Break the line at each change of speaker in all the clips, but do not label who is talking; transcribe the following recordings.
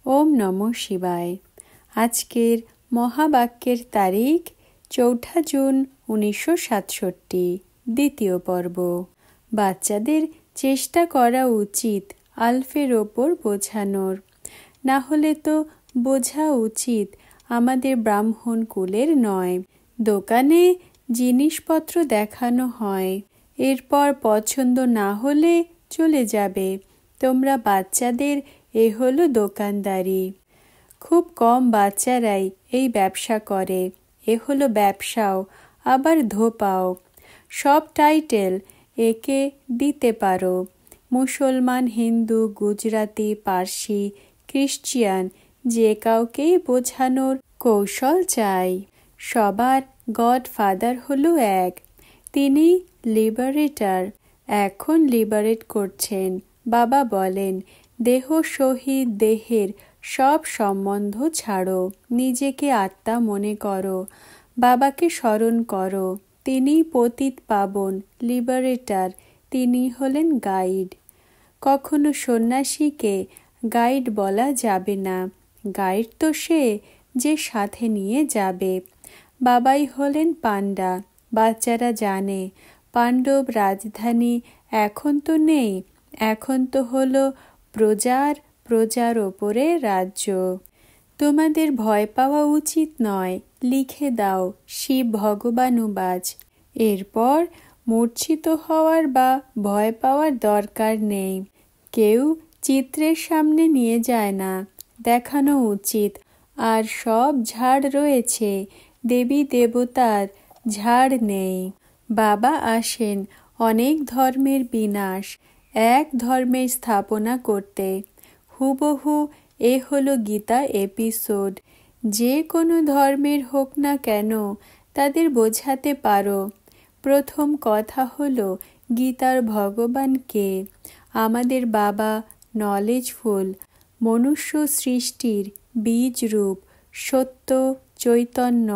ওম নমঃ শিবায়। আজকের মহাবাক্যের তারিখ 4 জুন 1967, দ্বিতীয় পর্ব। বাচ্চাদের চেষ্টা করা উচিত আলফের ওপর বোঝানোর, না হলে তো বোঝা উচিত আমাদের ব্রাহ্মণ কুলের নয়। দোকানে জিনিসপত্র দেখানো হয়, এরপর পছন্দ না হলে চলে যাবে। তোমরা বাচ্চাদের এ হলো দোকানদারি। খুব কম বাচ্চারাই এই ব্যবসা করে। এ হলো ব্যবসাও, আবার ধোপাও। সব টাইটেল একে দিতে পারো। মুসলমান, হিন্দু, গুজরাটি, পার্সি, খ্রিস্টিয়ান, যে কাউকেই বোঝানোর কৌশল চাই। সবার গডফাদার হলো এক, তিনি লিবারেটর। এখন লিবারেট করছেন। বাবা বলেন, দেহ সহিত দেহের সব সম্বন্ধ ছাড়ো, নিজেকে আত্মা মনে করো, বাবাকে স্মরণ করো। তিনি পতিত পাবন, লিবারেটর, তিনি হলেন গাইড। কখনো সন্ন্যাসীকে গাইড বলা যাবে না। গাইড তো সে যে সাথে নিয়ে যাবে। বাবাই হলেন পান্ডা। বাচ্চারা জানে পাণ্ডব রাজধানী এখন তো নেই, এখন তো হলো প্রজার ওপরে রাজ্য। তোমাদের ভয় পাওয়া উচিত নয়, লিখে দাও শিব ভগবানুবাজ। এরপর মূর্ছিত হওয়ার বা ভয় পাওয়ার দরকার নেই। কেউ চিত্রের সামনে নিয়ে যায় না, দেখানো উচিত। আর সব ঝাড় রয়েছে, দেবী দেবতার ঝাড় নেই। বাবা আসেন অনেক ধর্মের বিনাশ, এক ধর্মের স্থাপনা করতে। হুবহু এ হলো গীতা এপিসোড। যে কোনো ধর্মের হোক না কেন, তাদের বোঝাতে পারো। প্রথম কথা হলো গীতার ভগবান কে। আমাদের বাবা নলেজফুল, মনুষ্য সৃষ্টির বীজ রূপ, সত্য চৈতন্য।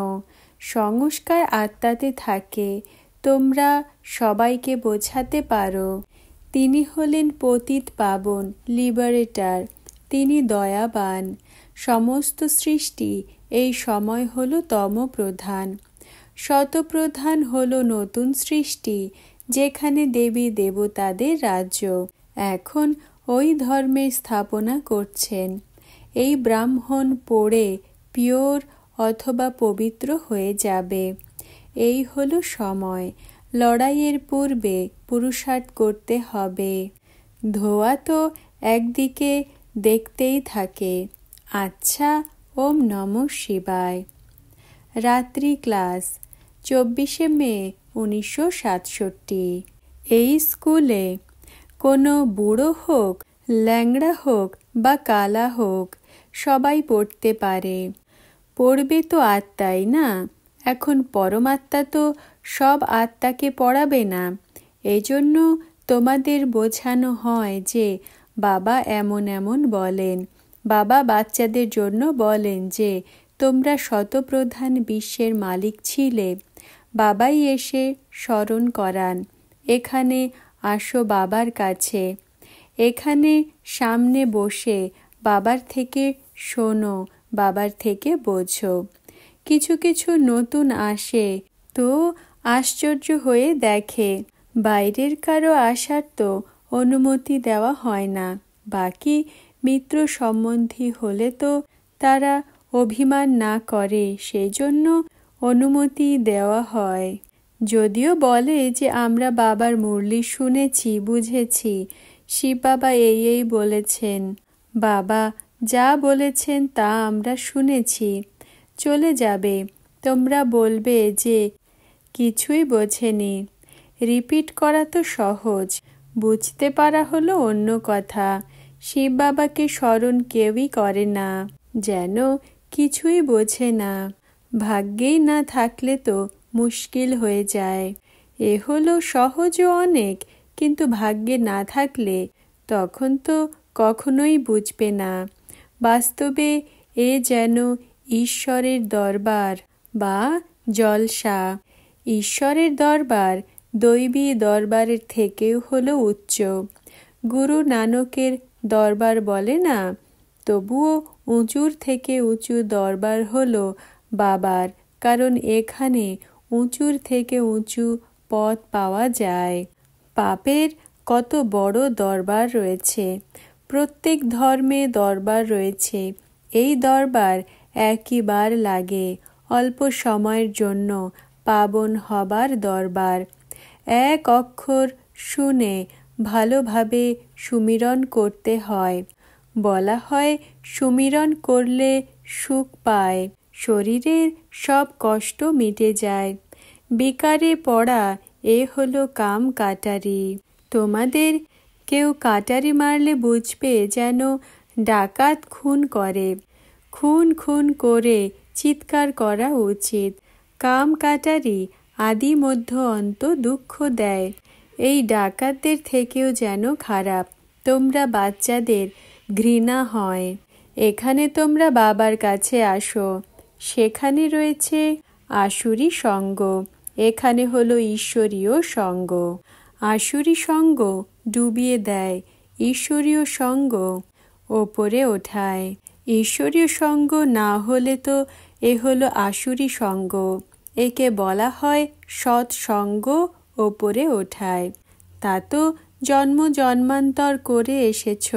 সংস্কার আত্মাতে থাকে। তোমরা সবাইকে বোঝাতে পারো। তিনি হলেন পতিত পাবন, লিবারেটর, তিনি দয়াবান। সমস্ত সৃষ্টি এই সময় হলো তমপ্রধান। শতপ্রধান হলো নতুন সৃষ্টি, যেখানে দেবী দেবতাদের রাজ্য। এখন ওই ধর্মের স্থাপনা করছেন। এই ব্রাহ্মণ পড়ে পিওর অথবা পবিত্র হয়ে যাবে। এই হলো সময়। লড়াইয়ের পূর্বে পুরুষার্থ করতে হবে। ধোয়া তো একদিকে দেখতেই থাকে। আচ্ছা, ওম নমঃ শিবায়। রাত্রি ক্লাস 24 মে 1967। এই স্কুলে কোনো বুড়ো হোক, ল্যাংড়া হোক বা কালা হোক, সবাই পড়তে পারে। পড়বে তো আত্মাই না। এখন পরমাত্মা তো সব আত্মাকে পড়াবে না। এজন্য তোমাদের বোঝানো হয় যে বাবা এমন এমন বলেন। বাবা বাচ্চাদের জন্য বলেন যে তোমরা শতপ্রধান বিশ্বের মালিক ছিলে। বাবাই এসে স্মরণ করান, এখানে আসো বাবার কাছে। এখানে সামনে বসে বাবার থেকে শোনো, বাবার থেকে বোঝো। কিছু কিছু নতুন আসে তো আশ্চর্য হয়ে দেখে। বাইরের কারো আসার তো অনুমতি দেওয়া হয় না। বাকি মিত্র সম্বন্ধী হলে তো তারা অভিমান না করে, সেজন্য অনুমতি দেওয়া হয়। যদিও বলে যে আমরা বাবার মুরলি শুনেছি, বুঝেছি, শিব বাবা এই বলেছেন, বাবা যা বলেছেন তা আমরা শুনেছি। চলে যাবে। তোমরা বলবে যে কিছুই বোঝেনি। রিপিট করা তো সহজ, বুঝতে পারা হলো অন্য কথা। শিব বাবাকে স্মরণ কেউই করে না, যেন কিছুই বোঝে না। ভাগ্যেই না থাকলে তো মুশকিল হয়ে যায়। এ হলো সহজও অনেক, কিন্তু ভাগ্যে না থাকলে তখন তো কখনোই বুঝবে না। বাস্তবে এ যেন ঈশ্বরের দরবার বা জলসা। ঈশ্বরের দরবার দৈবী দরবারের থেকেও হলো উচ্চ। গুরু নানকের দরবার বলে না, তবুও উঁচুর থেকে উঁচু দরবার হলো বাবার, কারণ এখানে উঁচুর থেকে উঁচু পদ পাওয়া যায়। পাপের কত বড় দরবার রয়েছে। প্রত্যেক ধর্মে দরবার রয়েছে। এই দরবার একইবার লাগে, অল্প সময়ের জন্য পাবন হবার দরবার। এক অক্ষর শুনে ভালোভাবে সুমিরন করতে হয়। বলা হয় সুমিরন করলে সুখ পায়, শরীরের সব কষ্ট মিটে যায়। বিকারে পড়া এ হলো কাম কাটারি। তোমাদের কেউ কাটারি মারলে বুঝবে যেন ডাকাত খুন করে। খুন খুন করে চিৎকার করা উচিত। কাম কাটারি আদি মধ্য অন্ত দুঃখ দেয়। এই ডাকাতদের থেকেও যেন খারাপ। তোমরা বাচ্চাদের ঘৃণা হয়। এখানে তোমরা বাবার কাছে আসো, সেখানে রয়েছে আসুরি সঙ্গ, এখানে হলো ঈশ্বরীয় সঙ্গ। আসুরি সঙ্গ ডুবিয়ে দেয়, ঈশ্বরীয় সঙ্গ ওপরে ওঠায়। ঈশ্বরীয় সঙ্গ না হলে তো এ হলো আসুরি সঙ্গ। একে বলা হয় সৎসঙ্গ ওপরে ওঠায়। তা তো জন্ম জন্মান্তর করে এসেছ।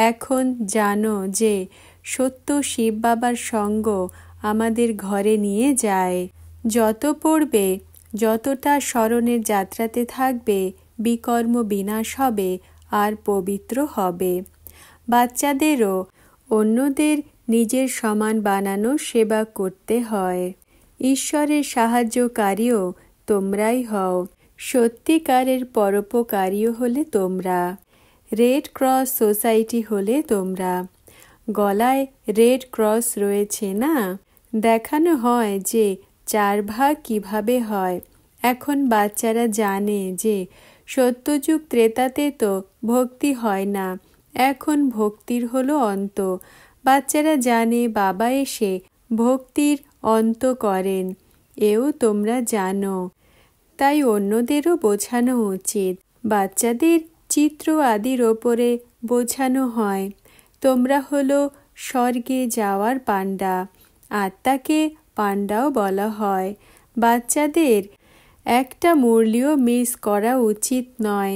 এখন জানো যে সত্য শিব বাবার সঙ্গ আমাদের ঘরে নিয়ে যায়। যত পড়বে, যতটা স্মরণের যাত্রাতে থাকবে, বিকর্ম বিনাশ হবে আর পবিত্র হবে। বাচ্চাদেরও অন্যদের নিজের সমান বানানো সেবা করতে হয়। ঈশ্বরের সাহায্যকারীও তোমরাই হও। সত্যিকারের পরোপকারীও হলে তোমরা। রেড ক্রস সোসাইটি হলে তোমরা। গলায় রেড ক্রস রয়েছে না? দেখানো হয় যে 4 ভাগ কিভাবে হয়। এখন বাচ্চারা জানে যে সত্যযুগ ত্রেতাতে তো ভক্তি হয় না, এখন ভক্তির হলো অন্ত। বাচ্চারা জানে বাবা এসে ভক্তির অন্ত করেন, এও তোমরা জানো। তাই অন্যদেরও বোঝানো উচিত। বাচ্চাদের চিত্র আদির ওপরে বোঝানো হয় তোমরা হলো স্বর্গে যাওয়ার পান্ডা। আত্মাকে পান্ডাও বলা হয়। বাচ্চাদের একটা মুরলিও মিস করা উচিত নয়।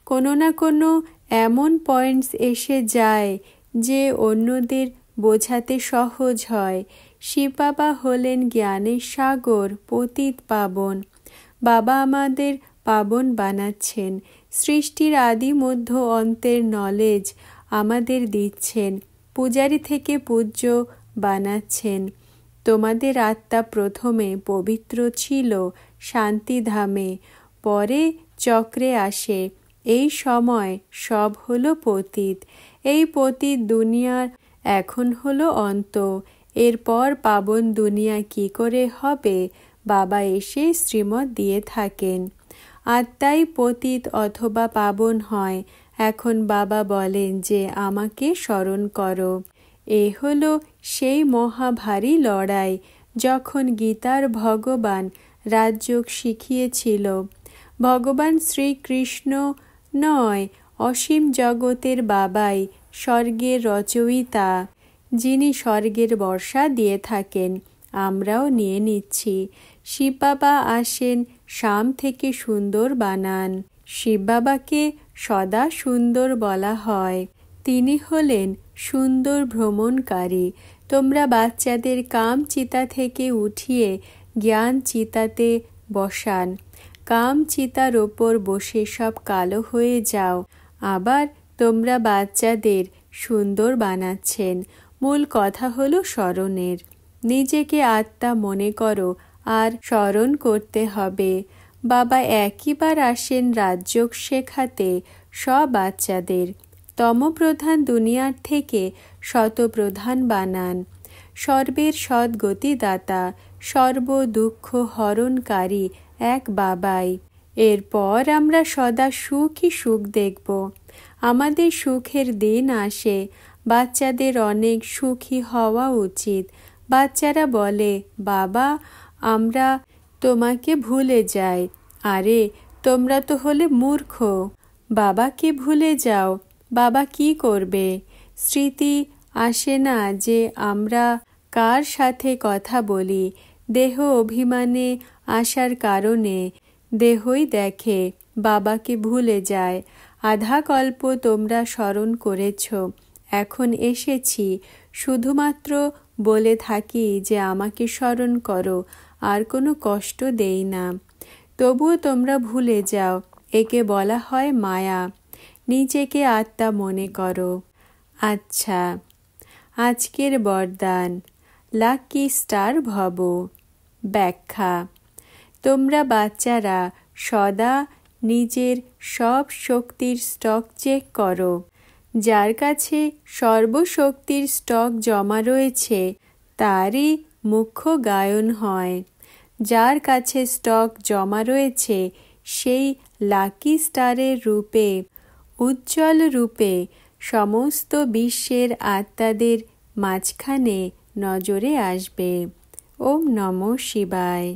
কোনো না কোনো এমন পয়েন্টস এসে যায় যে অন্যদের বোঝাতে সহজ হয়। শিব বাবা হলেন জ্ঞানের সাগর, পতিত পাবন। বাবা আমাদের পাবন বানাচ্ছেন। সৃষ্টির আদি মধ্য অন্তের নলেজ আমাদের দিচ্ছেন। পূজারী থেকে পূজ্য বানাচ্ছেন। তোমাদের আত্মা প্রথমে পবিত্র ছিল শান্তিধামে, পরে চক্রে আসে। এই সময় সব হলো পতিত। এই পতিত দুনিয়ার এখন হলো অন্ত। এরপর পাবন দুনিয়া কি করে হবে? বাবা এসে শ্রীমত দিয়ে থাকেন। আত্মাই পতিত অথবা পাবন হয়। এখন বাবা বলেন যে আমাকে স্মরণ করো। এ হলো সেই মহাভারী লড়াই যখন গীতার ভগবান রাজযোগ শিখিয়েছিল। ভগবান শ্রীকৃষ্ণ নয়, অসীম জগতের বাবাই স্বর্গের রচয়িতা, যিনি স্বর্গের বর্ষা দিয়ে থাকেন। আমরাও নিয়ে নিচ্ছি। শিব বাবা আসেন শাম থেকে সুন্দর বানান। শিব বাবাকে সদা সুন্দর বলা হয়। তিনি হলেন সুন্দর ভ্রমণকারী। তোমরা বাচ্চাদের কাম চিতা থেকে উঠিয়ে জ্ঞান চিতাতে বসান। কাম চিতার ওপর বসে সব কালো হয়ে যাও। আবার তোমরা বাচ্চাদের সুন্দর বানাচ্ছেন। মূল কথা হলো স্মরণের। নিজেকে আত্মা মনে করো আর স্মরণ করতে হবে। বাবা একইবার আসেন রাজযোগ শেখাতে সব বাচ্চাদের। তমপ্রধান দুনিয়ার থেকে শতপ্রধান বানান। সর্বের সদ্গতিদাতা, সর্ব দুঃখ হরণকারী এক বাবাই। এরপর আমরা সদা সুখই সুখ দেখব। আমাদের সুখের দিন আসে। বাচ্চাদের অনেক সুখী হওয়া উচিত। বাচ্চারা বলে, বাবা আমরা তোমাকে ভুলে যাই। আরে তোমরা তো হলে মূর্খ। বাবাকে ভুলে যাও, বাবা কি করবে? স্মৃতি আসে না যে আমরা কার সাথে কথা বলি। দেহ অভিমানে আসার কারণে দেহই দেখে, বাবাকে ভুলে যায়। আধা কল্প তোমরা স্মরণ করেছ, এখন এসেছি শুধুমাত্র বলে থাকি যে আমাকে স্মরণ করো, আর কোনো কষ্ট দেই না। তবুও তোমরা ভুলে যাও। একে বলা হয় মায়া। নিজেকে আত্মা মনে করো। আচ্ছা, আজকের বরদান, লাকি স্টার ভব। ব্যাখ্যা: তোমরা বাচ্চারা সদা নিজের সব শক্তির স্টক চেক করো। যার কাছে সর্বশক্তির স্টক জমা রয়েছে তারই মুখ্য গায়ন হয়। যার কাছে স্টক জমা রয়েছে সেই লাকি স্টারের রূপে, উজ্জ্বল রূপে সমস্ত বিশ্বের আত্মাদের মাঝখানে নজরে আসবে। ওম নমঃ শিবায়।